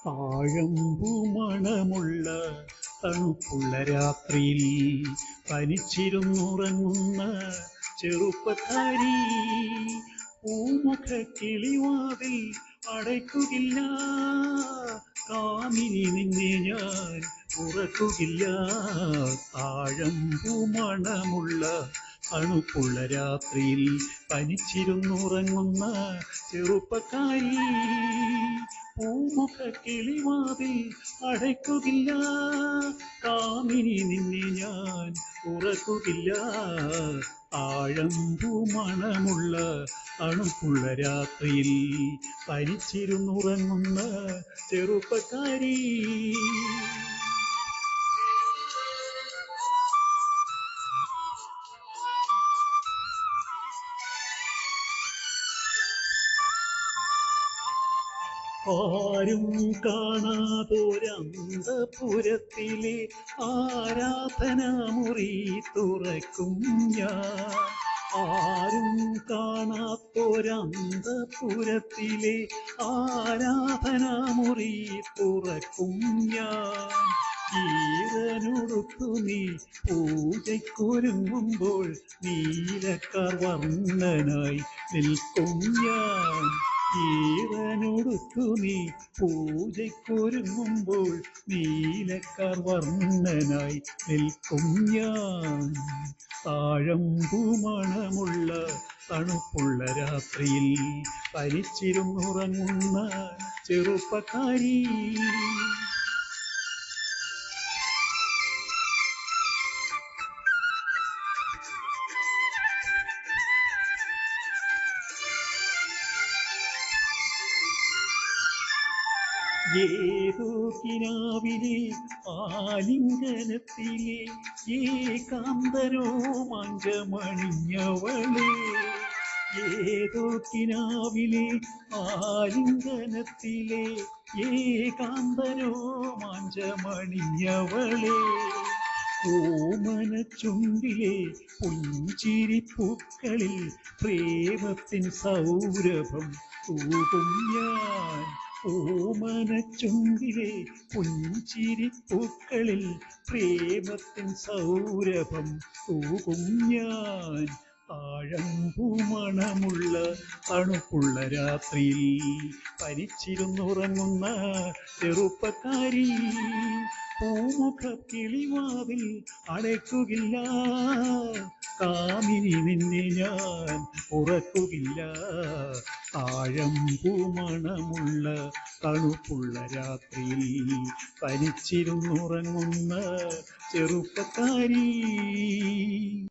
താഴമ്പൂമണമുള്ള തണുപ്പുള്ള രാത്രിയിൽ തനിച്ചിരുന്നുറങ്ങുന്ന ചെറുപ്പക്കാരി പൂമുഖ കിളിവാതിൽ അടയ്ക്കുകില്ല. കാമിനി നിന്നെ ഞാൻ ഉറക്കുകയില്ല. താഴമ്പൂമണമുള്ള തണുപ്പുള്ള രാത്രിയിൽ തനിച്ചിരുന്നുറങ്ങുന്ന ചെറുപ്പക്കാരി പൂമുഖ കിളിവാതിൽ അടയ്ക്കുകില്ല. കാമിനി നിന്നെ ഞാൻ ഉറക്കുകയില്ല. താഴമ്പൂമണമുള്ള തണുപ്പുള്ള രാത്രിയിൽ തനിച്ചിരുന്നുറങ്ങുന്ന ചെറുപ്പക്കാരി. ആരും കാണാതൊരന്തപുരത്തിലെ ആരാധനാമുറി തുറക്കും ഞാൻ. ആരും കാണാത്തൊരന്തപുരത്തിലെ ആരാധനാമുറി തുറക്കും ഞാൻ. ഈറനുടുത്തു നീ പൂജയ്ക്കൊരുങ്ങുമ്പോൾ നീലക്കാർ വർണ്ണനായി നിൽക്കും ഞാൻ. ഈറനുടുത്തു നീ പൂജയ്ക്കൊരുങ്ങുമ്പോൾ നീലക്കാർ വർണ്ണനായി നിൽക്കും ഞാൻ. താഴമ്പൂമണമുള്ള തണുപ്പുള്ള രാത്രിയിൽ തനിച്ചിരുന്നുറങ്ങുന്ന ചെറുപ്പക്കാരി. ഏതോ കിനാവിലെ ആലിംഗനത്തിലെ ഏകാന്തരോമാഞ്ചമണിഞ്ഞവളെ. ഏതോ കിനാവിലെ ആലിംഗനത്തിലെ ഏകാന്തരോമാഞ്ചമണിഞ്ഞവളെ. ഓമന ചുണ്ടിലെ പുഞ്ചിരിപ്പൂക്കളിൽ പ്രേമത്തിൻ സൗരഭം തൂകും ഞാൻ. ഓമന ചുണ്ടിലെ പുഞ്ചിരിപ്പൂക്കളിൽ പ്രേമത്തിൻ സൗരഭം തൂകും ഞാൻ. താഴമ്പൂമണമുള്ള തണുപ്പുള്ള രാത്രിയിൽ തനിച്ചിരുന്നുറങ്ങുന്ന ചെറുപ്പക്കാരി പൂമുഖ കിളിവാതിൽ അടയ്ക്കുകില്ല. കാമിനി നിന്നെ ഞാൻ ഉറക്കുകയില്ല. താഴമ്പൂമണമുള്ള തണുപ്പുള്ള രാത്രിയിൽ തനിച്ചിരുന്നുറങ്ങുന്ന ചെറുപ്പക്കാരി.